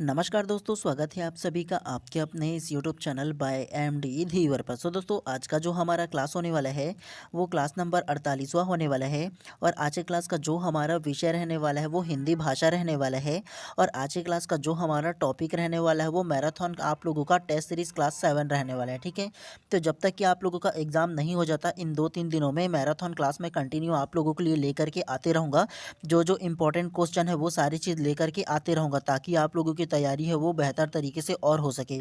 नमस्कार दोस्तों, स्वागत है आप सभी का आपके अपने इस यूट्यूब चैनल बाय एमडी धीवर पर। सो दोस्तों, आज का जो हमारा क्लास होने वाला है वो क्लास नंबर 48वां होने वाला है। और आज के क्लास का जो हमारा विषय रहने वाला है वो हिंदी भाषा रहने वाला है। और आज के क्लास का जो हमारा टॉपिक रहने वाला है वो मैराथन आप लोगों का टेस्ट सीरीज क्लास 7 रहने वाला है। ठीक है, तो जब तक कि आप लोगों का एग्ज़ाम नहीं हो जाता, इन 2-3 दिनों में मैराथन क्लास में कंटिन्यू आप लोगों के लिए लेकर के आते रहूँगा। जो जो इम्पोर्टेंट क्वेश्चन है वो सारी चीज़ लेकर के आते रहूँगा, ताकि आप लोगों की तैयारी है वो बेहतर तरीके से और हो सके।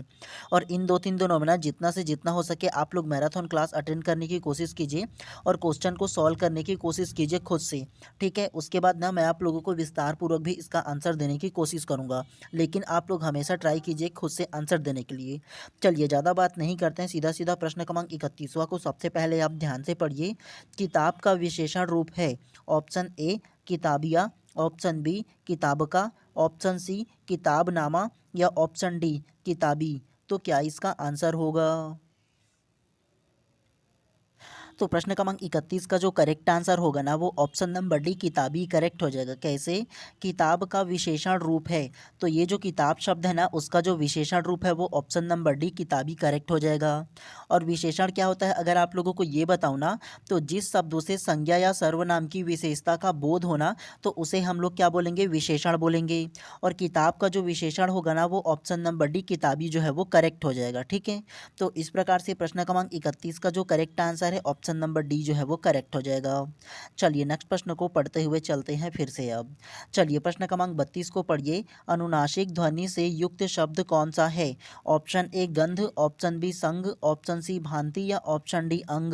और इन 2-3 दिनों में ना जितना से जितना हो सके आप लोग मैराथन क्लास अटेंड करने की कोशिश कीजिए और क्वेश्चन को सॉल्व करने की कोशिश कीजिए खुद से। ठीक है, उसके बाद ना मैं आप लोगों को विस्तार पूर्वक भी इसका आंसर देने की कोशिश करूँगा, लेकिन आप लोग हमेशा ट्राई कीजिए खुद से आंसर देने के लिए। चलिए ज़्यादा बात नहीं करते हैं, सीधा सीधा प्रश्न क्रमांक 31वां को सबसे पहले आप ध्यान से पढ़िए। किताब का विशेषण रूप है। ऑप्शन ए किताबिया, ऑप्शन बी किताब का, ऑप्शन सी किताबनामा या ऑप्शन डी किताबी। तो क्या इसका आंसर होगा? तो प्रश्न क्रमांक 31 का जो करेक्ट आंसर होगा ना वो ऑप्शन नंबर डी किताबी करेक्ट हो जाएगा। कैसे? किताब का विशेषण रूप है, तो ये जो किताब शब्द है ना उसका जो विशेषण रूप है वो ऑप्शन नंबर डी किताबी करेक्ट हो जाएगा। और विशेषण क्या होता है अगर आप लोगों को ये बताऊँ ना, तो जिस शब्दों से संज्ञा या सर्वनाम की विशेषता का बोध होना तो उसे हम लोग क्या बोलेंगे? विशेषण बोलेंगे। और किताब का जो विशेषण होगा ना वो ऑप्शन नंबर डी किताबी जो है वो करेक्ट हो जाएगा। ठीक है, तो इस प्रकार से प्रश्न क्रमांक 31 का जो करेक्ट आंसर है ऑप्शन नंबर डी जो है वो करेक्ट हो जाएगा। चलिए नेक्स्ट प्रश्न को पढ़ते हुए चलते हैं फिर से अब। चलिए प्रश्न क्रमांक 32 को पढ़िए। अनुनासिक ध्वनि से युक्त शब्द कौन सा है? ऑप्शन ए गंध, ऑप्शन बी संग, ऑप्शन सी भांति या ऑप्शन डी अंग।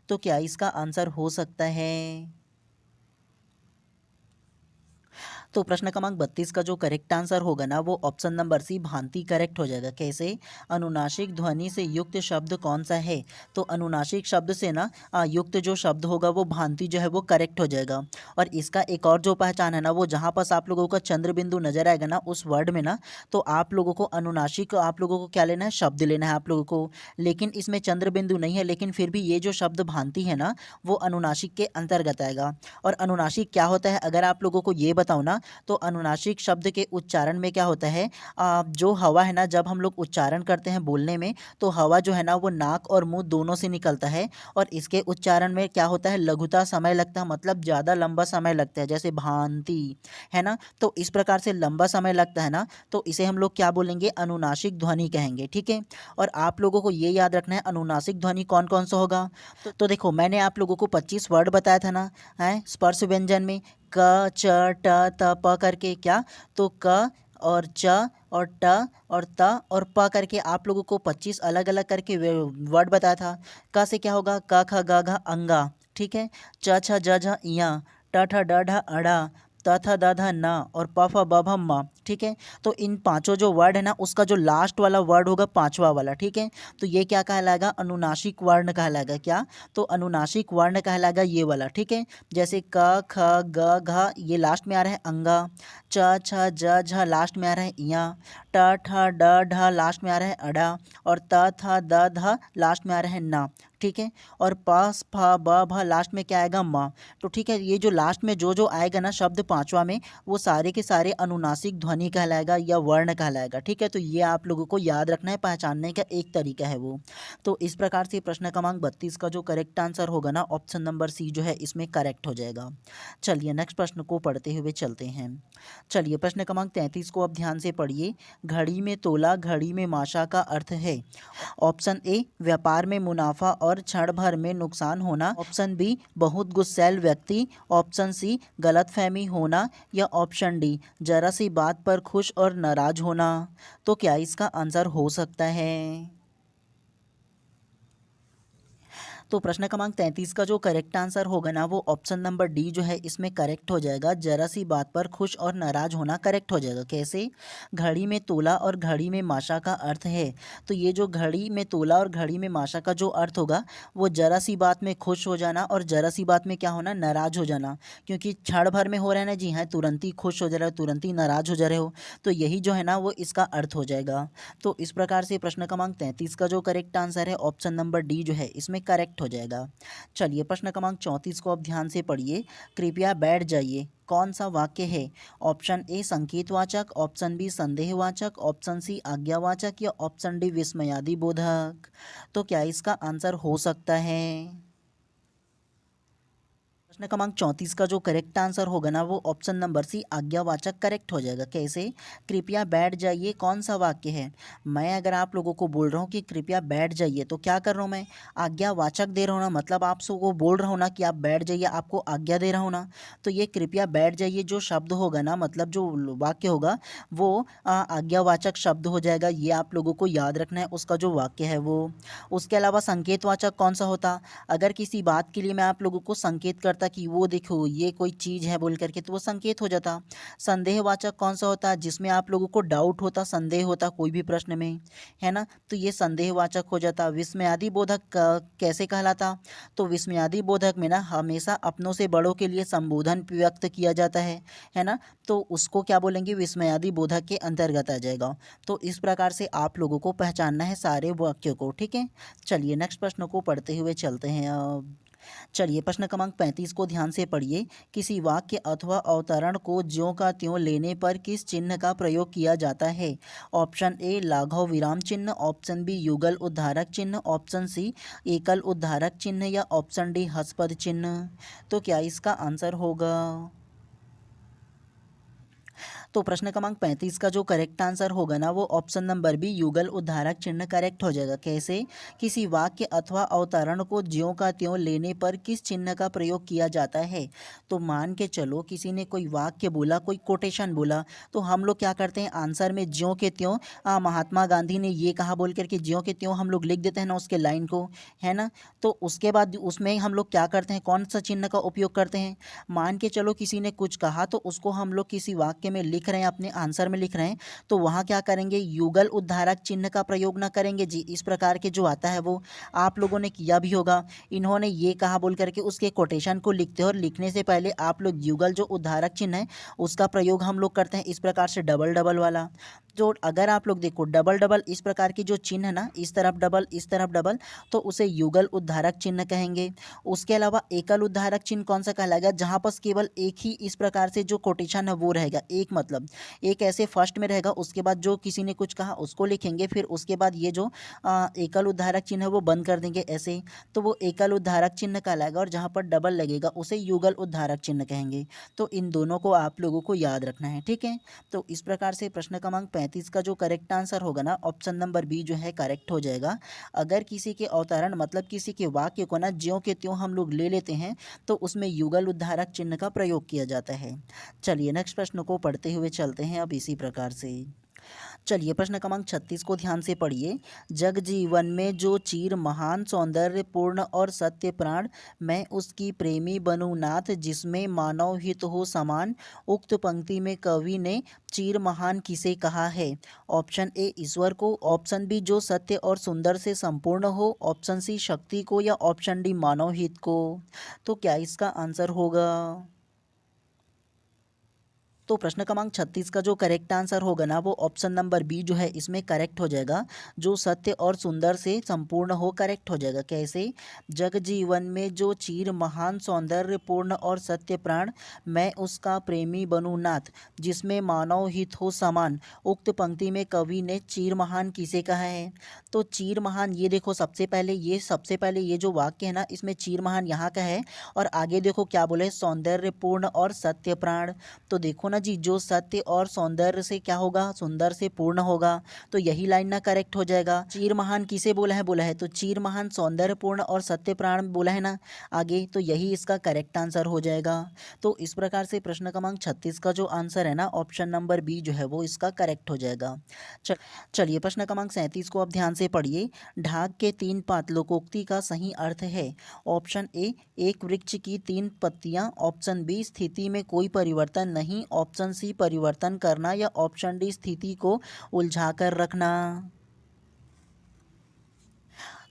तो क्या इसका आंसर हो सकता है? तो प्रश्न क्रमांक 32 का जो करेक्ट आंसर होगा ना वो ऑप्शन नंबर सी भांति करेक्ट हो जाएगा। कैसे? अनुनासिक ध्वनि से युक्त शब्द कौन सा है? तो अनुनासिक शब्द से ना युक्त जो शब्द होगा वो भांति जो है वो करेक्ट हो जाएगा। और इसका एक और जो पहचान है ना वो जहाँ पास आप लोगों का चंद्र बिंदु नजर आएगा ना उस वर्ड में ना, तो आप लोगों को अनुनासिक आप लोगों को क्या लेना है? शब्द लेना है आप लोगों को। लेकिन इसमें चंद्र बिंदु नहीं है, लेकिन फिर भी ये जो शब्द भांति है ना वो अनुनासिक के अंतर्गत आएगा। और अनुनासिक क्या होता है अगर आप लोगों को ये बताऊँ ना, तो अनुनासिक शब्द के उच्चारण में क्या होता है, जो हवा है ना जब हम लोग उच्चारण करते हैं बोलने में, तो हवा जो है ना वो नाक और मुंह दोनों से निकलता है। और इसके उच्चारण में क्या होता है? लघुता समय लगता है, मतलब ज़्यादा लंबा समय लगता है, जैसे भांति है ना। तो इस प्रकार से लंबा समय लगता है ना, तो इसे हम लोग क्या बोलेंगे? अनुनासिक ध्वनि कहेंगे। ठीक है, और आप लोगों को ये याद रखना है अनुनासिक ध्वनि कौन कौन सा होगा। तो देखो मैंने आप लोगों को 25 वर्ड बताया था ना, है स्पर्श व्यंजन में क च ट त प करके। क्या? तो क और च और ट और त और प करके आप लोगों को 25 अलग अलग करके वर्ड बताया था। क से क्या होगा? क ख ग घ अंगा। ठीक है, च छ ज झ इया, ट ठ ड ढ अड़ा, त थ द ध न और प फ ब भ म। ठीक है, तो इन पांचों जो वर्ड है ना उसका जो लास्ट वाला वर्ड होगा पांचवा वाला। ठीक है, तो ये क्या कहलाएगा? अनुनासिक वर्ण कहलाएगा। क्या? तो अनुनासिक वर्ण कहलाएगा ये वाला। ठीक है, जैसे क ख ग घ ये लास्ट में आ रहा है अंगा, च छ ज झ लास्ट में आ रहा है इया, ट ठ ड ढ लास्ट में आ रहा है अड़ा और त थ द ध लास्ट में आ रहा है ना। ठीक है, और प फ ब भ लास्ट में क्या आएगा? म। तो ठीक है, ये जो लास्ट में जो जो आएगा ना शब्द पांचवा में वो सारे के सारे अनुनासिक ध्वनि कहलाएगा या वर्ण कहलाएगा। ठीक है, तो ये आप लोगों को याद रखना है, पहचानने का एक तरीका है वो। तो इस प्रकार से प्रश्न क्रमांक 32 का जो करेक्ट आंसर होगा ना ऑप्शन नंबर सी जो है इसमें करेक्ट हो जाएगा। चलिए नेक्स्ट प्रश्न को पढ़ते हुए चलते हैं। चलिए प्रश्न क्रमांक 33 को अब ध्यान से पढ़िए। घड़ी में तोला घड़ी में माशा का अर्थ है। ऑप्शन ए व्यापार में मुनाफा और क्षण भर में नुकसान होना, ऑप्शन बी बहुत गुस्सैल व्यक्ति, ऑप्शन सी गलतफहमी होना या ऑप्शन डी जरा सी बात पर खुश और नाराज होना। तो क्या इसका आंसर हो सकता है? तो प्रश्न क्रमांक 33 का जो करेक्ट आंसर होगा ना वो ऑप्शन नंबर डी जो है इसमें करेक्ट हो जाएगा। जरा सी बात पर खुश और नाराज होना करेक्ट हो जाएगा। कैसे? घड़ी में तोला और घड़ी में माशा का अर्थ है, तो ये जो घड़ी में तोला और घड़ी में माशा का जो अर्थ होगा वो जरा सी बात में खुश हो जाना और जरा सी बात में क्या होना? नाराज हो जाना। क्योंकि क्षण भर में हो रहा है ना, जी हाँ, तुरंत ही खुश हो जा रहे हो, तुरंत ही नाराज हो जा रहे हो, तो यही जो है ना वो इसका अर्थ हो जाएगा। तो इस प्रकार से प्रश्न क्रमांक 33 का जो करेक्ट आंसर है ऑप्शन नंबर डी जो है इसमें करेक्ट करेक्ट हो जाएगा। चलिए प्रश्न क्रमांक 34 को आप ध्यान से पढ़िए। कृपया बैठ जाइए कौन सा वाक्य है? ऑप्शन ए संकेतवाचक, ऑप्शन बी संदेहवाचक, ऑप्शन सी आज्ञावाचक या ऑप्शन डी विस्मयादि बोधक। तो क्या इसका आंसर हो सकता है? प्रश्न क्रमांक 34 का जो करेक्ट आंसर होगा ना वो ऑप्शन नंबर सी आज्ञावाचक करेक्ट हो जाएगा। कैसे? कृपया बैठ जाइए कौन सा वाक्य है? मैं अगर आप लोगों को बोल रहा हूँ कि कृपया बैठ जाइए तो क्या कर रहा हूँ मैं? आज्ञावाचक दे रहा हूँ ना, मतलब आप सबको बोल रहा हूँ ना कि आप बैठ जाइए, आपको आज्ञा दे रहा हूँ ना। तो ये कृपया बैठ जाइए जो शब्द होगा ना, मतलब जो वाक्य होगा वो आज्ञावाचक शब्द हो जाएगा। ये आप लोगों को याद रखना है उसका जो वाक्य है वो। उसके अलावा संकेतवाचक कौन सा होता? अगर किसी बात के लिए मैं आप लोगों को संकेत करता कि वो देखो ये कोई चीज़ है बोल करके, तो वो संकेत हो जाता। संदेहवाचक कौन सा होता? जिसमें आप लोगों को डाउट होता, संदेह होता कोई भी प्रश्न में, है ना, तो ये संदेहवाचक हो जाता। विस्मयादि बोधक कैसे कहलाता? तो विस्मयादि बोधक में ना हमेशा अपनों से बड़ों के लिए संबोधन व्यक्त किया जाता है ना, तो उसको क्या बोलेंगे? विस्मयादि बोधक के अंतर्गत आ जाएगा। तो इस प्रकार से आप लोगों को पहचानना है सारे वाक्यों को, ठीक है। चलिए नेक्स्ट प्रश्न को पढ़ते हुए चलते हैं अब। चलिए प्रश्न क्रमांक 35 को ध्यान से पढ़िए। किसी वाक्य अथवा अवतरण को ज्यों का त्यों लेने पर किस चिन्ह का प्रयोग किया जाता है? ऑप्शन ए लाघव विराम चिन्ह, ऑप्शन बी युगल उद्धारक चिन्ह, ऑप्शन सी एकल उद्धारक चिन्ह या ऑप्शन डी हस्पद चिन्ह। तो क्या इसका आंसर होगा? तो प्रश्न क्रमांक 35 का जो करेक्ट आंसर होगा ना वो ऑप्शन नंबर बी युगल उद्धारक चिन्ह करेक्ट हो जाएगा। कैसे? किसी वाक्य अथवा अवतरण को ज्यों का त्यों लेने पर किस चिन्ह का प्रयोग किया जाता है? तो मान के चलो किसी ने कोई वाक्य बोला, कोई कोटेशन बोला, तो हम लोग क्या करते हैं आंसर में ज्यों के त्यों महात्मा गांधी ने ये कहा बोल करके ज्यों के त्यों हम लोग लिख देते हैं ना उसके लाइन को, है ना। तो उसके बाद उसमें हम लोग क्या करते हैं, कौन सा चिन्ह का उपयोग करते हैं? मान के चलो किसी ने कुछ कहा तो उसको हम लोग किसी वाक्य में लिख रहे हैं, अपने आंसर में लिख रहे हैं, तो वहाँ क्या करेंगे? युगल उद्धारक चिन्ह का प्रयोग ना करेंगे जी। इस प्रकार के जो आता है वो आप लोगों ने किया भी होगा। इन्होंने ये कहा बोल करके उसके कोटेशन को लिखते हो और लिखने से पहले आप लोग युगल जो उद्धारक चिन्ह है उसका प्रयोग हम लोग करते हैं इस प्रकार से डबल डबल वाला। तो अगर आप लोग देखो डबल डबल इस प्रकार की जो चिन्ह है ना, इस तरफ डबल इस तरफ डबल, तो उसे युगल उद्धारक चिन्ह कहेंगे। उसके अलावा एकल उद्धारक चिन्ह कौन सा कहलाएगा? जहाँ पर केवल एक ही इस प्रकार से जो कोटेशन है वो रहेगा, एक मतलब एक ऐसे फर्स्ट में रहेगा, उसके बाद जो किसी ने कुछ कहा उसको लिखेंगे, फिर उसके बाद ये जो एकल उद्धारक चिन्ह है वो बंद कर देंगे ऐसे, तो वो एकल उद्धारक चिन्ह कहलाएगा। और जहाँ पर डबल लगेगा उसे युगल उद्धारक चिन्ह कहेंगे। तो इन दोनों को आप लोगों को याद रखना है, ठीक है। तो इस प्रकार से प्रश्न क्रमांक 35 का जो करेक्ट आंसर होगा ना ऑप्शन नंबर बी जो है करेक्ट हो जाएगा। अगर किसी के अवतरण मतलब किसी के वाक्य को ना ज्यों के त्यों हम लोग ले लेते हैं तो उसमें युगल उद्धारक चिन्ह का प्रयोग किया जाता है। चलिए नेक्स्ट प्रश्न को पढ़ते हुए चलते हैं अब इसी प्रकार से। चलिए प्रश्न क्रमांक 36 को ध्यान से पढ़िए। जग जीवन में जो चीर महान सौंदर्य पूर्ण और सत्य प्राण, मैं उसकी प्रेमी बनूं नाथ, जिसमें मानव हित हो समान। उक्त पंक्ति में कवि ने चीर महान किसे कहा है? ऑप्शन ए ईश्वर को, ऑप्शन बी जो सत्य और सुंदर से संपूर्ण हो, ऑप्शन सी शक्ति को या ऑप्शन डी मानव हित को। तो क्या इसका आंसर होगा? तो प्रश्न क्रमांक 36 का जो करेक्ट आंसर होगा ना वो ऑप्शन नंबर बी जो है इसमें करेक्ट हो जाएगा। जो सत्य और सुंदर से संपूर्ण हो करेक्ट हो जाएगा। कैसे? जग जीवन में जो चीर महान सौंदर्य पूर्ण और सत्य प्राण, मैं उसका प्रेमी बनूं नाथ, जिसमें मानव हित हो समान। उक्त पंक्ति में कवि ने चीर महान किसे कहा है? तो चीर महान ये देखो सबसे पहले ये जो वाक्य है ना इसमें चीर महान यहाँ का है, और आगे देखो क्या बोले? सौंदर्य पूर्ण और सत्य प्राण। तो देखो ना जी, जो सत्य और सौंदर्य से क्या होगा? सुंदर से पूर्ण होगा। तो यही लाइन ना करेक्ट हो जाएगा। चीर महान किसे बोला है? बोला है तो चीर महान सौंदर्य पूर्ण और सत्य प्राण बोला है ना आगे, तो यही इसका करेक्ट आंसर हो जाएगा। तो इस प्रकार से प्रश्न क्रमांक 36 का जो आंसर है ना ऑप्शन नंबर बी जो है वो इसका करेक्ट हो जाएगा। चलिए प्रश्न क्रमांक 37 को आप ध्यान से पढ़िए। ढाक के तीन पात लोकोक्ति का सही अर्थ है? ऑप्शन ए एक वृक्ष की तीन पत्तियां, ऑप्शन बी स्थिति में कोई परिवर्तन नहीं, ऑप्शन सी परिवर्तन करना या ऑप्शन डी स्थिति को उलझाकर रखना।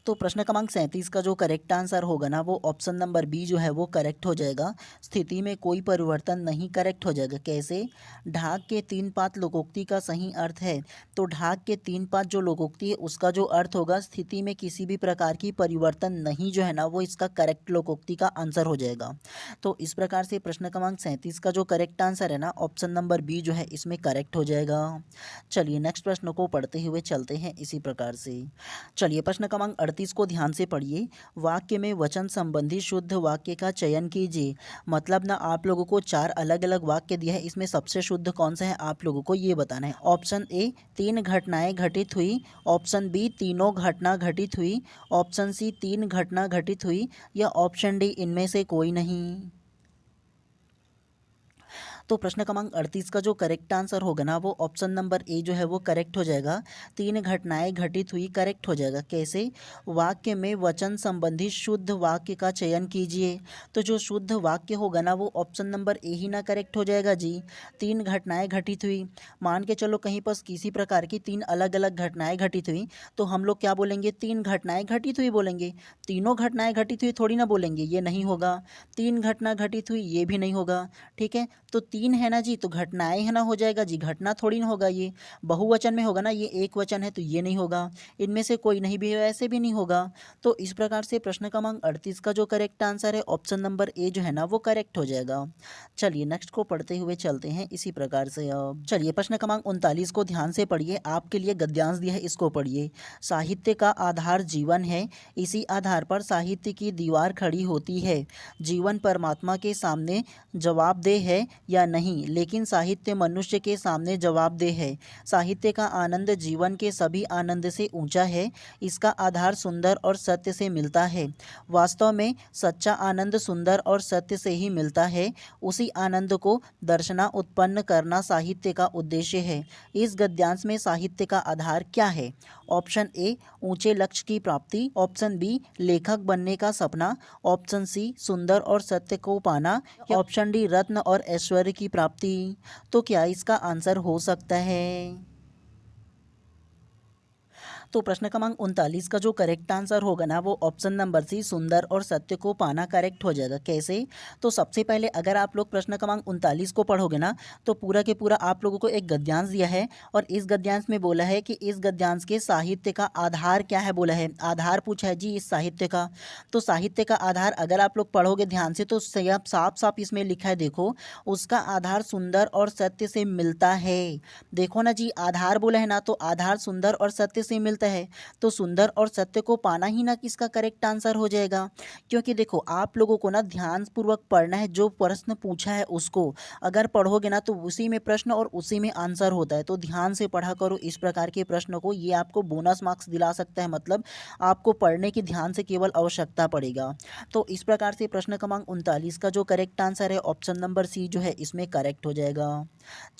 तो प्रश्न क्रमांक 37 का जो करेक्ट आंसर होगा ना वो ऑप्शन नंबर बी जो है वो करेक्ट हो जाएगा। स्थिति में कोई परिवर्तन नहीं करेक्ट हो जाएगा। कैसे? ढाक के तीन पात लोकोक्ति का सही अर्थ है। तो ढाक के तीन पात जो लोकोक्ति है उसका जो अर्थ होगा स्थिति में किसी भी प्रकार की परिवर्तन नहीं जो है ना वो इसका करेक्ट लोकोक्ति का आंसर हो जाएगा। तो इस प्रकार से प्रश्न क्रमांक 37 का जो करेक्ट आंसर है ना ऑप्शन नंबर बी जो है इसमें करेक्ट हो जाएगा। चलिए नेक्स्ट प्रश्न को पढ़ते हुए चलते हैं इसी प्रकार से। चलिए प्रश्न क्रमांक 38 को ध्यान से पढ़िए। वाक्य में वचन संबंधी शुद्ध वाक्य का चयन कीजिए। मतलब ना आप लोगों को चार अलग अलग वाक्य दिया है, इसमें सबसे शुद्ध कौन सा है आप लोगों को ये बताना है। ऑप्शन ए, तीन घटनाएं घटित हुई। ऑप्शन बी, तीनों घटना घटित हुई। ऑप्शन सी, तीन घटना घटित हुई। या ऑप्शन डी, इनमें से कोई नहीं। तो प्रश्न क्रमांक 38 का जो करेक्ट आंसर होगा ना वो ऑप्शन नंबर ए जो है वो करेक्ट हो जाएगा। तीन घटनाएं घटित हुई करेक्ट हो जाएगा। कैसे? वाक्य में वचन संबंधी शुद्ध वाक्य का चयन कीजिए। तो जो शुद्ध वाक्य होगा ना वो ऑप्शन नंबर ए ही ना करेक्ट हो जाएगा जी। तीन घटनाएं घटित हुई, मान के चलो कहीं पर किसी प्रकार की तीन अलग अलग घटनाएं घटित हुई तो हम लोग क्या बोलेंगे? तीन घटनाएं घटित हुई बोलेंगे। तीनों घटनाएं घटित हुई थोड़ी ना बोलेंगे, ये नहीं होगा। तीन घटना घटित हुई ये भी नहीं होगा। ठीक है, तो तीन है ना जी, तो घटनाएं है ना हो जाएगा जी, घटना थोड़ी ना होगा, ये बहुवचन में होगा ना, ये एक वचन है तो ये नहीं होगा। इनमें से कोई नहीं भी ऐसे भी नहीं होगा। तो इस प्रकार से प्रश्न क्रमांक 38 का जो करेक्ट आंसर है ऑप्शन नंबर ए जो है ना वो करेक्ट हो जाएगा। चलिए नेक्स्ट को पढ़ते हुए चलते हैं इसी प्रकार से। अब चलिए प्रश्न क्रमांक 39 को ध्यान से पढ़िए। आपके लिए गद्यांश दिया है, इसको पढ़िए। साहित्य का आधार जीवन है, इसी आधार पर साहित्य की दीवार खड़ी होती है। जीवन परमात्मा के सामने जवाबदेह है या नहीं, लेकिन साहित्य मनुष्य के सामने जवाबदेह है। साहित्य का आनंद जीवन के सभी आनंद से ऊंचा है। इसका आधार सुंदर और सत्य से मिलता है। वास्तव में सच्चा आनंद सुंदर और सत्य से ही मिलता है। उसी आनंद को दर्शना उत्पन्न करना साहित्य का उद्देश्य है। इस गद्यांश में साहित्य का आधार क्या है? ऑप्शन ए, ऊंचे लक्ष्य की प्राप्ति। ऑप्शन बी, लेखक बनने का सपना। ऑप्शन सी, सुंदर और सत्य को पाना। ऑप्शन डी, रत्न और ऐश्वर्य की प्राप्ति। तो क्या इसका आंसर हो सकता है? तो प्रश्न क्रमांक 39 का जो करेक्ट आंसर होगा ना वो ऑप्शन नंबर सी, सुंदर और सत्य को पाना करेक्ट हो जाएगा। कैसे? तो सबसे पहले अगर आप लोग प्रश्न क्रमांक 39 को पढ़ोगे ना तो पूरा के पूरा आप लोगों को एक गद्यांश दिया है और इस गद्यांश में बोला है कि इस गद्यांश के साहित्य का आधार क्या है, बोला है आधार पूछा है जी इस साहित्य का। तो साहित्य का आधार अगर आप लोग पढ़ोगे ध्यान से तो साफ साफ इसमें लिखा है, देखो, उसका आधार सुंदर और सत्य से मिलता है। देखो ना जी, आधार बोला है ना, तो आधार सुंदर और सत्य से मिलता है। तो सुंदर और सत्य को पाना ही ना किसका करेक्ट आंसर हो जाएगा। क्योंकि देखो आप लोगों को ना ध्यानपूर्वक पढ़ना है, जो प्रश्न पूछा है उसको अगर पढ़ोगे ना तो उसी में प्रश्न और उसी में आंसर होता है। तो ध्यान से पढ़ा करो इस प्रकार के प्रश्न को, ये आपको बोनस मार्क्स दिला सकता है। मतलब आपको पढ़ने की ध्यान से केवल आवश्यकता पड़ेगा। तो इस प्रकार से प्रश्न क्रमांक 39 का जो करेक्ट आंसर है ऑप्शन नंबर सी जो है इसमें करेक्ट हो जाएगा।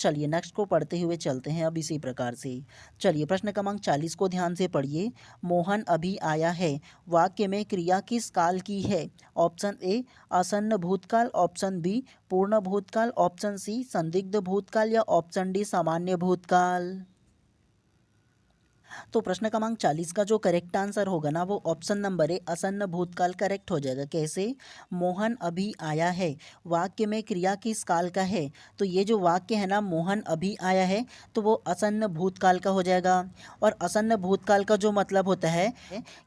चलिए नेक्स्ट को पढ़ते हुए चलते हैं अब इसी प्रकार से। चलिए प्रश्न क्रमांक 40 को ध्यान से पढ़िए। मोहन अभी आया है, वाक्य में क्रिया किस काल की है? ऑप्शन ए, आसन्न भूतकाल। ऑप्शन बी, पूर्ण भूतकाल। ऑप्शन सी, संदिग्ध भूतकाल। या ऑप्शन डी, सामान्य भूतकाल। तो प्रश्न क्रमांक 40 का जो करेक्ट आंसर होगा ना वो ऑप्शन नंबर ए, आसन्न भूतकाल करेक्ट हो जाएगा। कैसे? मोहन अभी आया है, वाक्य में क्रिया किस काल का है? तो ये जो वाक्य है ना, मोहन अभी आया है, तो वो आसन्न भूतकाल का हो जाएगा। और आसन्न भूतकाल का जो मतलब होता है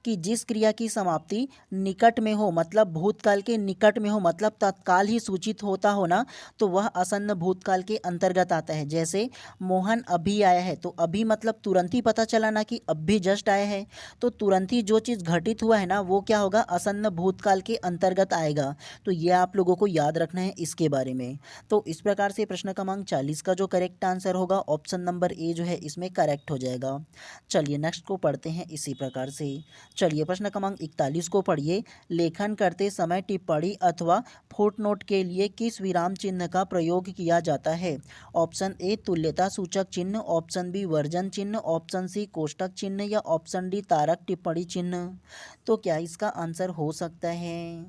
कि जिस क्रिया की समाप्ति निकट में हो, मतलब भूतकाल के निकट में हो, मतलब तत्काल ही सूचित होता हो ना, तो वह आसन्न भूतकाल के अंतर्गत आता है। जैसे मोहन अभी आया है, तो अभी मतलब तुरंत ही पता चला ना कि अभी जस्ट आया है, तो तुरंत ही जो चीज़ घटित हुआ है ना वो क्या होगा? आसन्न भूतकाल के अंतर्गत आएगा। तो ये आप लोगों को याद रखना है इसके बारे में। तो इस प्रकार से प्रश्न क्रमांक 40 का जो करेक्ट आंसर होगा ऑप्शन नंबर ए जो है इसमें करेक्ट हो जाएगा। चलिए नेक्स्ट को पढ़ते हैं इसी प्रकार से। चलिए प्रश्न क्रमांक 41 को पढ़िए। लेखन करते समय टिप्पणी अथवा फुटनोट के लिए किस विराम चिन्ह का प्रयोग किया जाता है? ऑप्शन ए, तुल्यता सूचक चिन्ह। ऑप्शन बी, वर्जन चिन्ह। ऑप्शन सी, कोष्टक चिन्ह। या ऑप्शन डी, तारक टिप्पणी चिन्ह। तो क्या इसका आंसर हो सकता है?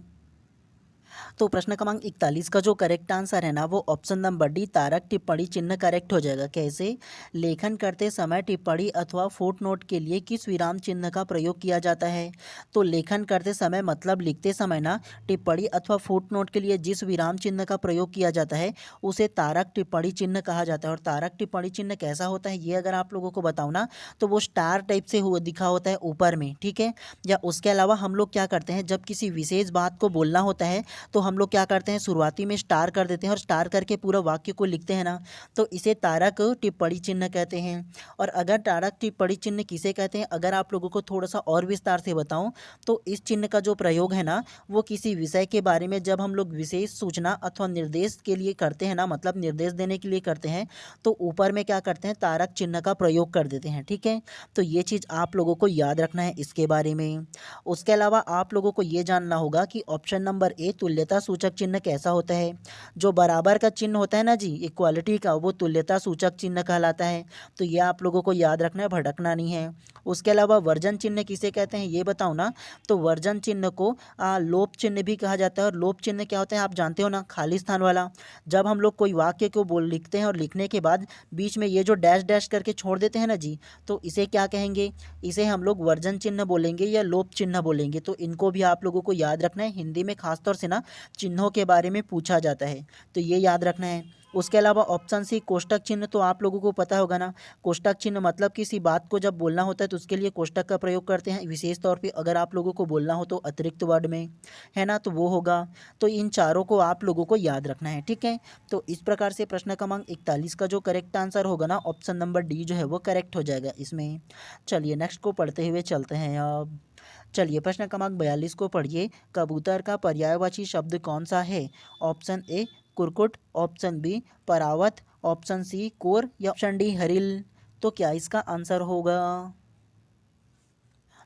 तो प्रश्न क्रमांक 41 का जो करेक्ट आंसर है ना वो ऑप्शन नंबर डी तारक टिप्पणी चिन्ह करेक्ट हो जाएगा। कैसे? लेखन करते समय टिप्पणी अथवा फुट नोट के लिए किस विराम चिन्ह का प्रयोग किया जाता है? तो लेखन करते समय मतलब लिखते समय ना टिप्पणी अथवा फुट नोट के लिए जिस विराम चिन्ह का प्रयोग किया जाता है उसे तारक टिप्पणी चिन्ह कहा जाता है। और तारक टिप्पणी चिन्ह कैसा होता है ये अगर आप लोगों को बताऊँ ना तो वो स्टार टाइप से हुआ दिखा होता है ऊपर में, ठीक है। या उसके अलावा हम लोग क्या करते हैं जब किसी विशेष बात को बोलना होता है तो हम लोग क्या करते हैं शुरुआती में स्टार कर देते हैं और स्टार करके पूरा वाक्य को लिखते हैं ना, तो इसे तारक टिप्पणी चिन्ह कहते हैं। और अगर तारक टिप्पणी चिन्ह किसे कहते हैं अगर आप लोगों को थोड़ा सा और विस्तार से बताऊं तो इस चिन्ह का जो प्रयोग है ना वो किसी विषय के बारे में जब हम लोग विशेष सूचना अथवा निर्देश के लिए करते हैं ना, मतलब निर्देश देने के लिए करते हैं, तो ऊपर में क्या करते हैं तारक चिन्ह का प्रयोग कर देते हैं, ठीक है। तो ये चीज़ आप लोगों को याद रखना है इसके बारे में। उसके अलावा आप लोगों को ये जानना होगा कि ऑप्शन नंबर ए तुल्यता सूचक चिन्ह कैसा होता है। जो बराबर का चिन्ह होता है ना जी, इक्वालिटी का, वो तुल्यता सूचक चिन्ह कहलाता है। तो ये आप लोगों को याद रखना है, भटकना नहीं है। उसके अलावा वर्जन चिन्ह किसे कहते हैं ये बताओ ना, तो वर्जन चिन्ह को लोप चिन्ह भी कहा जाता है। और लोप चिन्ह क्या होता है आप जानते हो ना, खाली स्थान वाला। जब हम लोग कोई वाक्य को बोल लिखते हैं और लिखने के बाद बीच में ये जो डैश डैश करके छोड़ देते हैं ना जी, तो इसे क्या कहेंगे? इसे हम लोग वर्जन चिन्ह बोलेंगे या लोप चिन्ह बोलेंगे। तो इनको भी आप लोगों को याद रखना है, हिंदी में खासतौर से ना चिन्हों के बारे में पूछा जाता है, तो ये याद रखना है। उसके अलावा ऑप्शन सी कोष्टक चिन्ह, तो आप लोगों को पता होगा ना, कोष्टक चिन्ह मतलब किसी बात को जब बोलना होता है तो उसके लिए कोष्टक का प्रयोग करते हैं, विशेष तौर पे अगर आप लोगों को बोलना हो तो अतिरिक्त वर्ड में, है ना, तो वो होगा। तो इन चारों को आप लोगों को याद रखना है, ठीक है। तो इस प्रकार से प्रश्न क्रमांक 41 का जो करेक्ट आंसर होगा ना ऑप्शन नंबर डी जो है वो करेक्ट हो जाएगा इसमें। चलिए नेक्स्ट को पढ़ते हुए चलते हैं अब। चलिए प्रश्न क्रमांक 42 को पढ़िए। कबूतर का पर्यायवाची शब्द कौन सा है? ऑप्शन ए कुरकुट, ऑप्शन बी परावत, ऑप्शन सी कोर या ऑप्शन डी हरिल। तो क्या इसका आंसर होगा?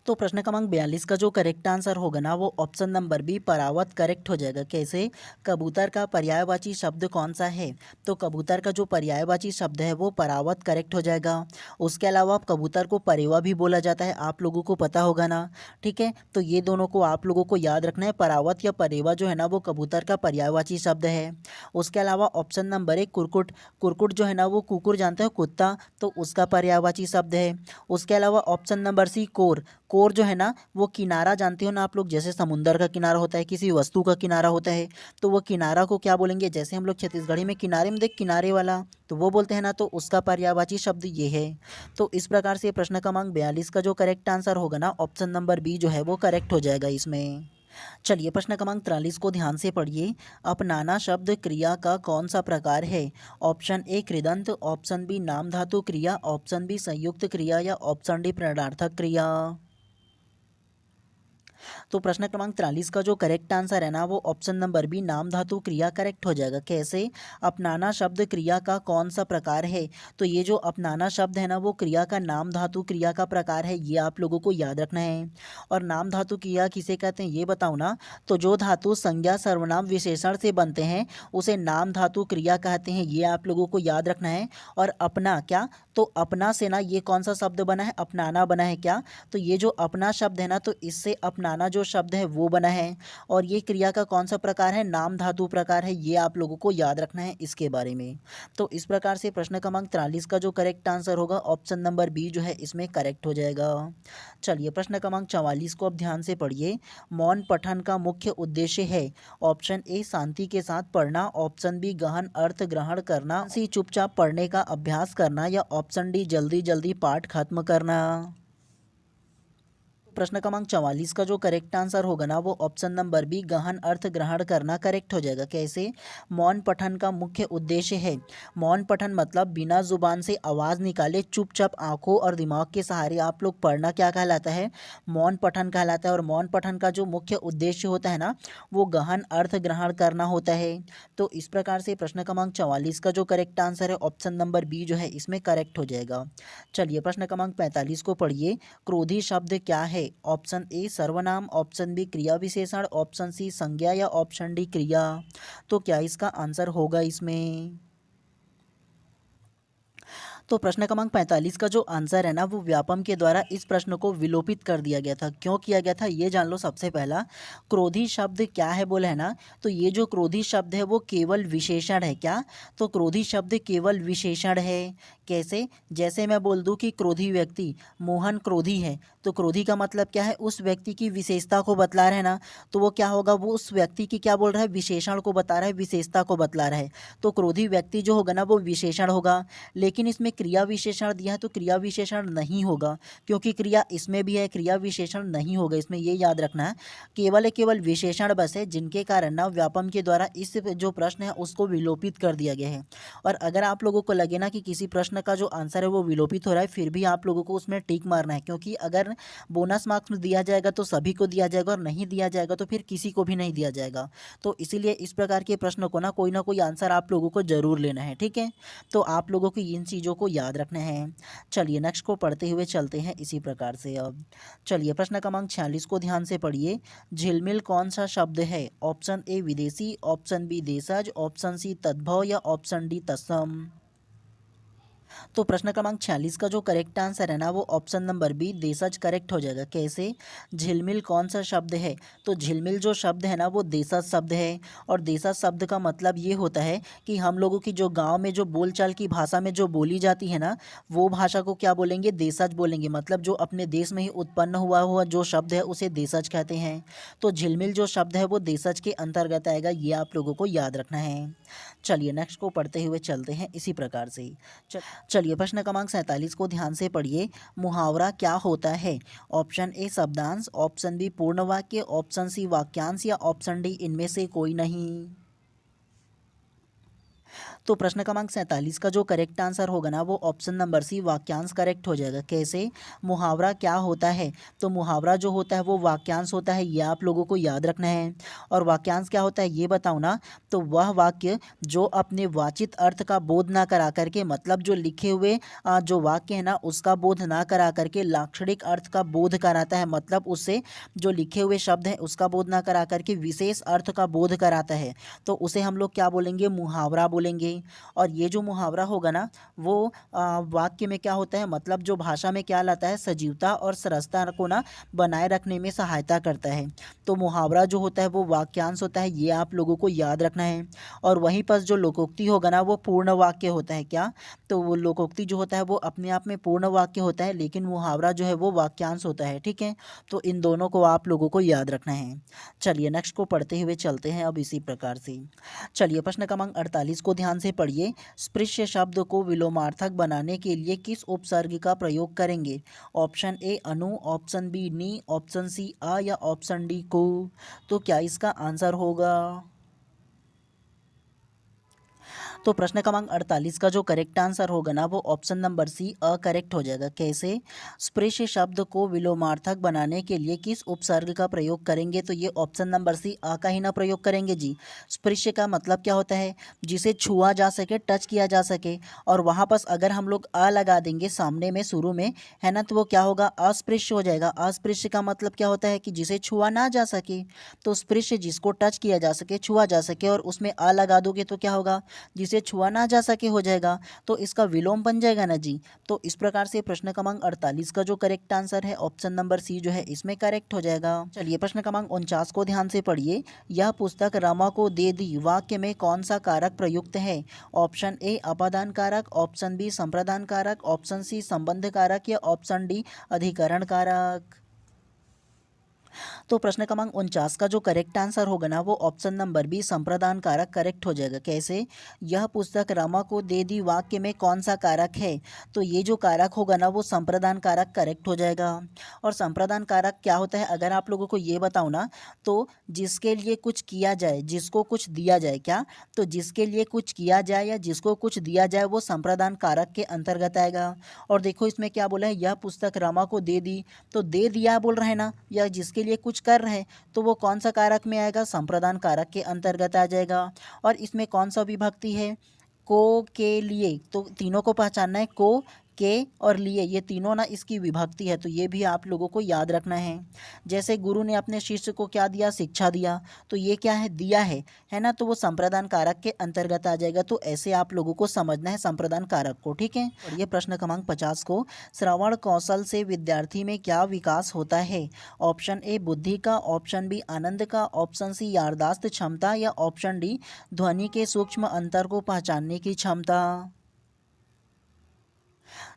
तो प्रश्न क्रमांक 42 का जो करेक्ट आंसर होगा ना वो ऑप्शन नंबर बी परावत करेक्ट हो जाएगा। कैसे? कबूतर का पर्यायवाची शब्द कौन सा है? तो कबूतर का जो पर्यायवाची शब्द है वो परावत करेक्ट हो जाएगा। उसके अलावा कबूतर को परेवा भी बोला जाता है, आप लोगों को पता होगा ना, ठीक है। तो ये दोनों को आप लोगों को याद रखना है, परावत या परेवा जो है ना वो कबूतर का पर्यायवाची शब्द है। उसके अलावा ऑप्शन नंबर एक कुरकुट, कुरकुट जो है ना वो कुकुर जानते हो कुत्ता, तो उसका पर्यायवाची शब्द है। उसके अलावा option number C core, core जो है ना वो किनारा जानते हो ना आप लोग, जैसे समुंदर का किनारा होता है, किसी वस्तु का किनारा होता है, तो वो किनारा को क्या बोलेंगे? जैसे हम लोग छत्तीसगढ़ी में किनारे में देख किनारे वाला, तो वो बोलते हैं ना, तो उसका पर्यायवाची शब्द ये है। तो इस प्रकार से प्रश्न क्रमांक 42 का जो करेक्ट आंसर होगा ना ऑप्शन नंबर बी जो है वो करेक्ट हो जाएगा इसमें। चलिए प्रश्न क्रमांक 43 को ध्यान से पढ़िए। अपनाना शब्द क्रिया का कौन सा प्रकार है? ऑप्शन ए कृदंत, ऑप्शन बी नाम धातु क्रिया, ऑप्शन बी संयुक्त क्रिया या ऑप्शन डी प्रणर्थक क्रिया। तो प्रश्न क्रमांक 43 का जो करेक्ट आंसर है ना वो ऑप्शन नंबर बी नाम धातु क्रिया करेक्ट हो जाएगा। कैसे? अपनाना शब्द क्रिया का कौन सा प्रकार है? तो ये जो अपनाना शब्द है ना वो क्रिया का नाम धातु क्रिया का प्रकार है, ये आप लोगों को याद रखना है। और नाम धातु क्रिया किसे कहते हैं ये बताओ ना, तो जो धातु संज्ञा सर्वनाम विशेषण से बनते हैं उसे नाम धातु क्रिया कहते हैं, ये आप लोगों को याद रखना है। और अपना क्या, तो अपना से ना ये कौन सा शब्द बना है? अपनाना बना है क्या? तो ये जो अपना शब्द है ना तो इससे अपनाना जो शब्द है वो बना है। और ये क्रिया का कौन सा प्रकार है? नाम धातु प्रकार है, ये आप लोगों को याद रखना है इसके बारे में। तो इस प्रकार से प्रश्न क्रमांक 43 का जो करेक्ट आंसर होगा ऑप्शन नंबर बी जो है इसमें करेक्ट हो जाएगा। चलिए प्रश्न क्रमांक 44 को अब ध्यान से पढ़िए। मौन पठन का मुख्य उद्देश्य है? ऑप्शन ए शांति के साथ पढ़ना, ऑप्शन बी गहन अर्थ ग्रहण करना, सी चुपचाप पढ़ने का अभ्यास करना या ऑप्शन डी जल्दी जल्दी पाठ खत्म करना। प्रश्न क्रमांक 44 का जो करेक्ट आंसर होगा ना वो ऑप्शन नंबर बी गहन अर्थ ग्रहण करना करेक्ट हो जाएगा। कैसे? मौन पठन का मुख्य उद्देश्य है, मौन पठन मतलब बिना जुबान से आवाज़ निकाले चुपचाप आंखों और दिमाग के सहारे आप लोग पढ़ना क्या कहलाता है? मौन पठन कहलाता है। और मौन पठन का जो मुख्य उद्देश्य होता है ना वो गहन अर्थ ग्रहण करना होता है। तो इस प्रकार से प्रश्न क्रमांक 44 का जो करेक्ट आंसर है ऑप्शन नंबर बी जो है इसमें करेक्ट हो जाएगा। चलिए प्रश्न क्रमांक 45 को पढ़िए। क्रोधी शब्द क्या है? ऑप्शन ए सर्वनाम, ऑप्शन बी क्रिया विशेषण, ऑप्शन सी संज्ञा या ऑप्शन डी क्रिया। तो क्या इसका आंसर होगा इसमें? तो प्रश्न क्रमांक 45 का जो आंसर है ना वो व्यापम के द्वारा इस प्रश्न को विलोपित कर दिया गया था। क्यों किया गया था ये जान लो। सबसे पहला, क्रोधी शब्द क्या है बोले है ना, तो ये जो क्रोधी शब्द है वो केवल विशेषण है। क्या? तो क्रोधी शब्द केवल विशेषण है। कैसे? जैसे मैं बोल दूं कि क्रोधी व्यक्ति, मोहन क्रोधी है, तो क्रोधी का मतलब क्या है? उस व्यक्ति की विशेषता को बतला रहा है ना, तो वो क्या होगा? वो उस व्यक्ति की क्या बोल रहा है? विशेषण को बता रहा है, विशेषता को बतला रहा है। तो क्रोधी व्यक्ति जो होगा ना वो विशेषण होगा। लेकिन इसमें क्रिया विशेषण दिया है तो क्रिया विशेषण नहीं होगा, क्योंकि क्रिया इसमें भी है, क्रिया विशेषण नहीं होगा इसमें, ये याद रखना है। केवल विशेषण बस है, जिनके कारण ना व्यापम के द्वारा इस जो प्रश्न है उसको विलोपित कर दिया गया है। और अगर आप लोगों को लगे ना कि किसी प्रश्न का जो आंसर है वो विलोपित हो रहा है, फिर भी आप लोगों को उसमें टिक मारना है, क्योंकि अगर बोनस मार्क्स दिया जाएगा तो सभी को दिया जाएगा, और नहीं दिया जाएगा तो फिर किसी को भी नहीं दिया जाएगा। तो इसीलिए इस प्रकार के प्रश्न को ना कोई आंसर आप लोगों को जरूर लेना है, ठीक है। तो आप लोगों को इन चीज़ों को याद रखना है। चलिए नेक्स्ट को पढ़ते हुए चलते हैं इसी प्रकार से। अब चलिए प्रश्न क्रमांक 46 को ध्यान से पढ़िए। झिलमिल कौन सा शब्द है? ऑप्शन ए विदेशी, ऑप्शन बी देशज, ऑप्शन सी तद्भव या ऑप्शन डी तत्सम। तो प्रश्न क्रमांक 46 का जो करेक्ट आंसर है ना वो ऑप्शन नंबर बी देशज करेक्ट हो जाएगा। कैसे? झिलमिल कौन सा शब्द है? तो झिलमिल जो शब्द है ना वो देशज शब्द है। और देशज शब्द का मतलब ये होता है कि हम लोगों की जो गांव में जो बोलचाल की भाषा में जो बोली जाती है ना, वो भाषा को क्या बोलेंगे? देशज बोलेंगे। मतलब जो अपने देश में ही उत्पन्न हुआ जो शब्द है उसे देशज कहते हैं। तो झिलमिल जो शब्द है वो देशज के अंतर्गत आएगा, ये आप लोगों को याद रखना है। चलिए नेक्स्ट को पढ़ते हुए चलते हैं इसी प्रकार से। चलिए प्रश्न क्रमांक 47 को ध्यान से पढ़िए। मुहावरा क्या होता है? ऑप्शन ए शब्दांश, ऑप्शन बी पूर्ण वाक्य, ऑप्शन सी वाक्यांश या ऑप्शन डी इनमें से कोई नहीं। तो प्रश्न क्रमांक 47 का जो करेक्ट आंसर होगा ना वो ऑप्शन नंबर सी वाक्यांश करेक्ट हो जाएगा। कैसे? मुहावरा क्या होता है? तो मुहावरा जो होता है वो वाक्यांश होता है, ये आप लोगों को याद रखना है। और वाक्यांश क्या होता है ये बताऊँ ना, तो वह वाक्य जो अपने वाचित अर्थ का बोध ना करा करके, मतलब जो लिखे हुए जो वाक्य है ना उसका बोध ना करा करके लाक्षणिक अर्थ का बोध कराता है। मतलब उससे जो लिखे हुए शब्द है उसका बोध ना करा करके विशेष अर्थ का बोध कराता है, तो उसे हम लोग क्या बोलेंगे? मुहावरा बोलेंगे। और ये जो मुहावरा होगा ना वो वाक्य में क्या होता है, मतलब जो भाषा में क्या लाता है? सजीवता और सरसता को ना बनाए रखने में सहायता करता है। तो मुहावरा जो होता है वो वाक्यांश होता है, ये आप लोगों को याद रखना है। और वहीं पर जो लोकोक्ति होगा ना वो पूर्ण वाक्य होता है। क्या? तो वो लोकोक्ति जो होता है वो अपने आप में पूर्ण वाक्य होता है, लेकिन मुहावरा जो है वो वाक्यांश होता है, ठीक है। तो इन दोनों को आप लोगों को याद रखना है। चलिए नेक्स्ट को पढ़ते हुए चलते हैं अब इसी प्रकार से। चलिए प्रश्न क्रमांक 48 को ध्यान से पढ़िए। स्पृश्य शब्द को विलोमार्थक बनाने के लिए किस उपसर्ग का प्रयोग करेंगे? ऑप्शन ए अनु, ऑप्शन बी नी, ऑप्शन सी आ या ऑप्शन डी को। तो क्या इसका आंसर होगा? तो प्रश्न क्रमांक 48 का जो करेक्ट आंसर होगा ना वो ऑप्शन नंबर सी अकरेक्ट हो जाएगा। कैसे? स्पृश्य शब्द को विलोमार्थक बनाने के लिए किस उपसर्ग का प्रयोग करेंगे? तो ये ऑप्शन नंबर सी अ का ही ना प्रयोग करेंगे जी। स्पृश्य का मतलब क्या होता है? जिसे छुआ जा सके, टच किया जा सके। और वहाँ पर अगर हम लोग अ लगा देंगे सामने में शुरू में, है ना, तो वो क्या होगा? अस्पृश्य हो जाएगा। अस्पृश्य का मतलब क्या होता है? कि जिसे छुआ ना जा सके। तो स्पृश्य जिसको टच किया जा सके, छुआ जा सके, और उसमें अ लगा दोगे तो क्या होगा? जिसे छुआ ना जा सके हो जाएगा, तो इसका विलोम बन जाएगा ना जी। तो इस प्रकार से प्रश्न क्रमांक 48 का जो करेक्ट आंसर है ऑप्शन नंबर सी जो है इसमें करेक्ट हो जाएगा। चलिए प्रश्न क्रमांक 49 को ध्यान से पढ़िए। यह पुस्तक रमा को दे दी वाक्य में कौन सा कारक प्रयुक्त है? ऑप्शन ए अपादान कारक, ऑप्शन बी संप्रदान कारक, ऑप्शन सी संबंध कारक या ऑप्शन डी अधिकरण कारक। तो प्रश्न क्रमांक 49 का जो करेक्ट आंसर होगा ना वो ऑप्शन नंबर बी संप्रदान कारक करेक्ट हो जाएगा। कैसे? यह पुस्तक रमा को दे दी वाक्य में कौन सा कारक है? तो ये जो कारक होगा ना वो संप्रदान कारक करेक्ट हो जाएगा। और संप्रदान कारक क्या होता है अगर आप लोगों को ये बताऊँ ना, तो जिसके लिए कुछ किया जाए, जिसको कुछ दिया जाए। क्या? तो जिसके लिए कुछ किया जाए या जिसको कुछ दिया जाए वो संप्रदान कारक के अंतर्गत आएगा। और देखो इसमें क्या बोला है? यह पुस्तक रमा को दे दी, तो दे दिया बोल रहे हैं ना, या जिसके लिए कुछ कर रहे हैं, तो वो कौन सा कारक में आएगा? संप्रदान कारक के अंतर्गत आ जाएगा। और इसमें कौन सा विभक्ति है? को, के लिए। तो तीनों को पहचानना है। को, के और लिए, ये तीनों ना इसकी विभक्ति है, तो ये भी आप लोगों को याद रखना है। जैसे गुरु ने अपने शिष्य को क्या दिया, शिक्षा दिया, तो ये क्या है, दिया है ना, तो वो संप्रदान कारक के अंतर्गत आ जाएगा। तो ऐसे आप लोगों को समझना है संप्रदान कारक को, ठीक है। और ये प्रश्न क्रमांक 50 को, श्रवण कौशल से विद्यार्थी में क्या विकास होता है? ऑप्शन ए बुद्धि का, ऑप्शन बी आनंद का, ऑप्शन सी याददाश्त क्षमता, या ऑप्शन डी ध्वनि के सूक्ष्म अंतर को पहचानने की क्षमता।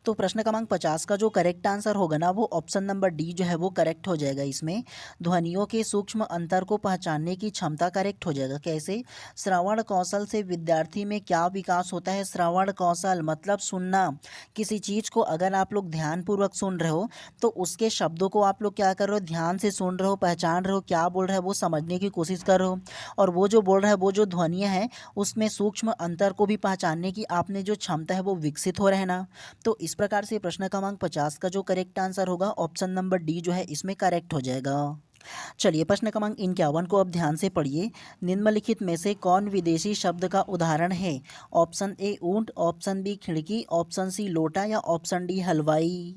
तो प्रश्न क्रमांक 50 का जो करेक्ट आंसर होगा ना, वो ऑप्शन नंबर डी जो है वो करेक्ट हो जाएगा। इसमें ध्वनियों के सूक्ष्म अंतर को पहचानने की क्षमता करेक्ट हो जाएगा। कैसे? श्रवण कौशल से विद्यार्थी में क्या विकास होता है? श्रवण कौशल मतलब सुनना। किसी चीज़ को अगर आप लोग ध्यानपूर्वक सुन रहे हो, तो उसके शब्दों को आप लोग क्या कर रहे हो, ध्यान से सुन रहे हो, पहचान रहे हो, क्या बोल रहे हो वो समझने की कोशिश कर रहे हो, और वो जो बोल रहा है, वो जो ध्वनियाँ हैं, उसमें सूक्ष्म अंतर को भी पहचानने की आपने जो क्षमता है वो विकसित हो रहना। तो इस प्रकार से प्रश्न क्रमांक 50 का जो करेक्ट आंसर होगा, ऑप्शन नंबर डी जो है इसमें करेक्ट हो जाएगा। चलिए प्रश्न क्रमांक 51 को अब ध्यान से पढ़िए। निम्नलिखित में से कौन विदेशी शब्द का उदाहरण है? ऑप्शन ए ऊंट, ऑप्शन बी खिड़की, ऑप्शन सी लोटा, या ऑप्शन डी हलवाई।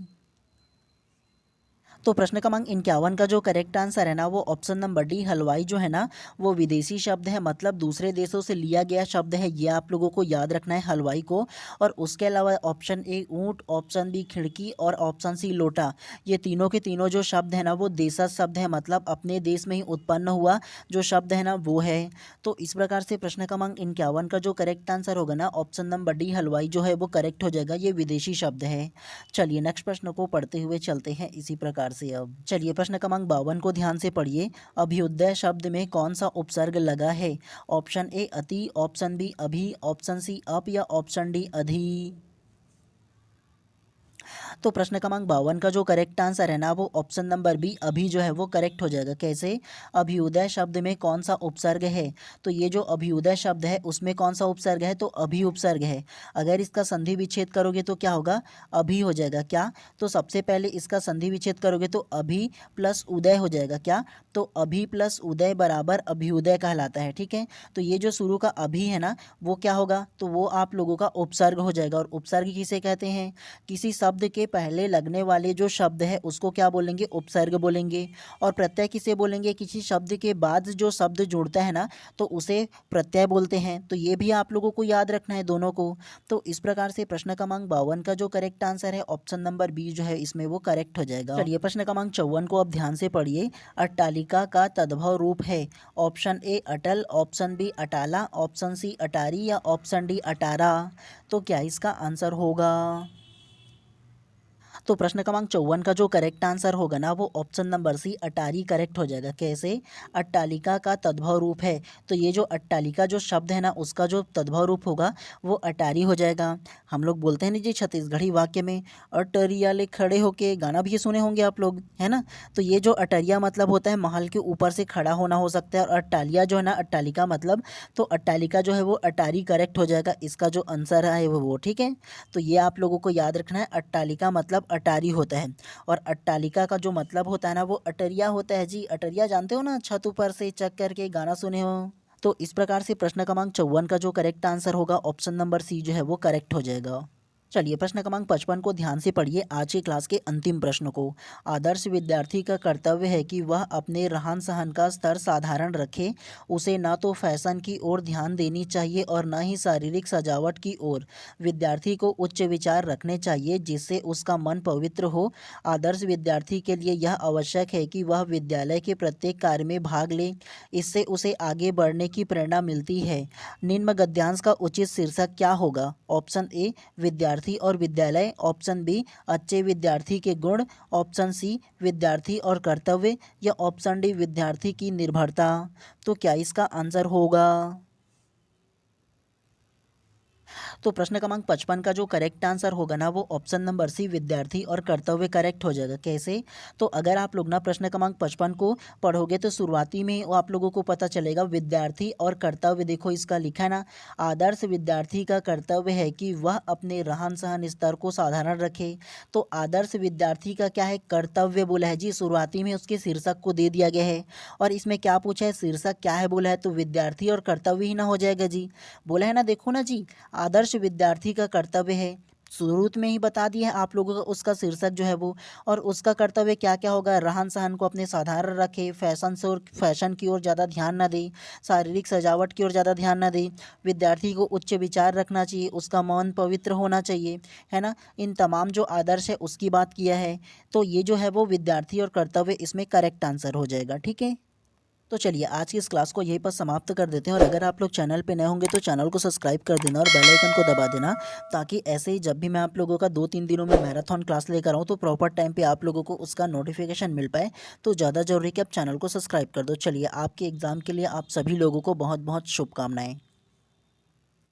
तो प्रश्न क्रमांक 51 का जो करेक्ट आंसर है ना, वो ऑप्शन नंबर डी हलवाई जो है ना, वो विदेशी शब्द है, मतलब दूसरे देशों से लिया गया शब्द है। ये आप लोगों को याद रखना है हलवाई को। और उसके अलावा ऑप्शन ए ऊंट, ऑप्शन बी खिड़की और ऑप्शन सी लोटा, ये तीनों के तीनों जो शब्द है ना, वो देशज शब्द है, मतलब अपने देश में ही उत्पन्न हुआ जो शब्द है ना वो है। तो इस प्रकार से प्रश्न क्रमांक 51 का जो करेक्ट आंसर होगा ना, ऑप्शन नंबर डी हलवाई जो है वो करेक्ट हो जाएगा। ये विदेशी शब्द है। चलिए नेक्स्ट प्रश्न को पढ़ते हुए चलते हैं इसी प्रकार से। अब चलिए प्रश्न क्रमांक 52 को ध्यान से पढ़िए। अभ्युदय शब्द में कौन सा उपसर्ग लगा है? ऑप्शन ए अति, ऑप्शन बी अभी, ऑप्शन सी अप, या ऑप्शन डी अधि। तो प्रश्न क्रमांक 52 का जो करेक्ट आंसर है ना, वो ऑप्शन नंबर बी अभी जो है वो करेक्ट हो जाएगा। कैसे? अभ्युदय शब्द में कौन सा उपसर्ग है? तो ये जो अभ्युदय शब्द है उसमें कौन सा उपसर्ग है? तो अभी उपसर्ग है। अगर इसका संधि विच्छेद करोगे तो क्या होगा? अभी हो जाएगा। क्या? तो सबसे पहले इसका संधि विच्छेद करोगे तो अभी प्लस उदय हो जाएगा। क्या? तो अभी प्लस उदय बराबर अभ्युदय कहलाता है। ठीक है, तो ये जो शुरू का अभी है ना, वो क्या होगा? तो वो आप लोगों का उपसर्ग हो जाएगा। और उपसर्ग किसे कहते हैं? किसी शब्द के पहले लगने वाले जो शब्द है उसको क्या बोलेंगे? उपसर्ग बोलेंगे। और प्रत्यय किसे बोलेंगे? किसी शब्द के बाद जो शब्द जुड़ता है ना, तो उसे प्रत्यय बोलते हैं। तो ये भी आप लोगों को याद रखना है दोनों को। तो इस प्रकार से प्रश्न क्रमांक 52 का जो करेक्ट आंसर है, ऑप्शन नंबर बी जो है इसमें वो करेक्ट हो जाएगा। चलिए प्रश्न क्रमांक 54 को अब ध्यान से पढ़िए। अट्टालिका का तद्भव रूप है। ऑप्शन ए अटल, ऑप्शन बी अटाला, ऑप्शन सी अटारी, या ऑप्शन डी अटारा। तो क्या इसका आंसर होगा? तो प्रश्न क्रमांक 54 का जो करेक्ट आंसर होगा ना, वो ऑप्शन नंबर सी अटारी करेक्ट हो जाएगा। कैसे? अट्टालिका का तद्भव रूप है, तो ये जो अट्टालिका जो शब्द है ना, उसका जो तद्भव रूप होगा वो अटारी हो जाएगा। हम लोग बोलते हैं ना जी छत्तीसगढ़ी वाक्य में, अटरिया ले खड़े होके, गाना भी ये सुने होंगे आप लोग, है ना। तो ये जो अटरिया मतलब होता है महल के ऊपर से खड़ा होना हो सकता है, और अट्टालिया जो है ना, अट्टालिका मतलब, तो अट्टालिका जो है वो अटारी करेक्ट हो जाएगा। इसका जो आंसर है वो ठीक है। तो ये आप लोगों को याद रखना है, अट्टालिका मतलब अटारी होता है, और अट्टालिका का जो मतलब होता है ना, वो अटरिया होता है जी। अटरिया जानते हो ना, छत ऊपर से चक करके गाना सुने हो। तो इस प्रकार से प्रश्न क्रमांक 54 का जो करेक्ट आंसर होगा, ऑप्शन नंबर सी जो है वो करेक्ट हो जाएगा। चलिए प्रश्न क्रमांक 55 को ध्यान से पढ़िए, आज की क्लास के अंतिम प्रश्न को। आदर्श विद्यार्थी का कर्तव्य है कि वह अपने रहन सहन का स्तर साधारण रखे। उसे ना तो फैशन की ओर ध्यान देनी चाहिए और ना ही शारीरिक सजावट की ओर। विद्यार्थी को उच्च विचार रखने चाहिए जिससे उसका मन पवित्र हो। आदर्श विद्यार्थी के लिए यह आवश्यक है कि वह विद्यालय के प्रत्येक कार्य में भाग ले। इससे उसे आगे बढ़ने की प्रेरणा मिलती है। निम्न गद्यांश का उचित शीर्षक क्या होगा? ऑप्शन ए विद्यार्थी और विद्यालय, ऑप्शन बी अच्छे विद्यार्थी के गुण, ऑप्शन सी विद्यार्थी और कर्तव्य, या ऑप्शन डी विद्यार्थी की निर्भरता। तो क्या इसका आंसर होगा? तो प्रश्न क्रमांक 55 का जो करेक्ट आंसर होगा ना, वो ऑप्शन नंबर सी विद्यार्थी और कर्तव्य करेक्ट हो जाएगा। कैसे? तो अगर आप लोग ना प्रश्न क्रमांक 55 को पढ़ोगे तो शुरुआती में वो आप लोगों को पता चलेगा विद्यार्थी और कर्तव्य। देखो इसका लिखा है ना, आदर्श विद्यार्थी का कर्तव्य है कि वह अपने रहन सहन स्तर को साधारण रखे। तो आदर्श विद्यार्थी का क्या है? कर्तव्य बोला है जी, शुरुआती में उसके शीर्षक को दे दिया गया है। और इसमें क्या पूछा है? शीर्षक क्या है बोला है, तो विद्यार्थी और कर्तव्य ही ना हो जाएगा जी। बोला है ना, देखो ना जी, आदर्श विद्यार्थी का कर्तव्य है शुरू में ही बता दिया है आप लोगों को उसका शीर्षक जो है वो। और उसका कर्तव्य क्या क्या होगा, रहन सहन को अपने साधारण रखे, फैशन की ओर ज़्यादा ध्यान ना दे, शारीरिक सजावट की ओर ज़्यादा ध्यान ना दे, विद्यार्थी को उच्च विचार रखना चाहिए, उसका मन पवित्र होना चाहिए, है ना। इन तमाम जो आदर्श है उसकी बात किया है। तो ये जो है वो विद्यार्थी और कर्तव्य इसमें करेक्ट आंसर हो जाएगा, ठीक है। तो चलिए आज की इस क्लास को यहीं पर समाप्त कर देते हैं। और अगर आप लोग चैनल पे नए होंगे तो चैनल को सब्सक्राइब कर देना और बेल आइकन को दबा देना, ताकि ऐसे ही जब भी मैं आप लोगों का 2-3 दिनों में मैराथन क्लास लेकर आऊँ तो प्रॉपर टाइम पे आप लोगों को उसका नोटिफिकेशन मिल पाए। तो ज़्यादा ज़रूरी है कि आप चैनल को सब्सक्राइब कर दो। चलिए आपके एग्ज़ाम के लिए आप सभी लोगों को बहुत बहुत शुभकामनाएँ।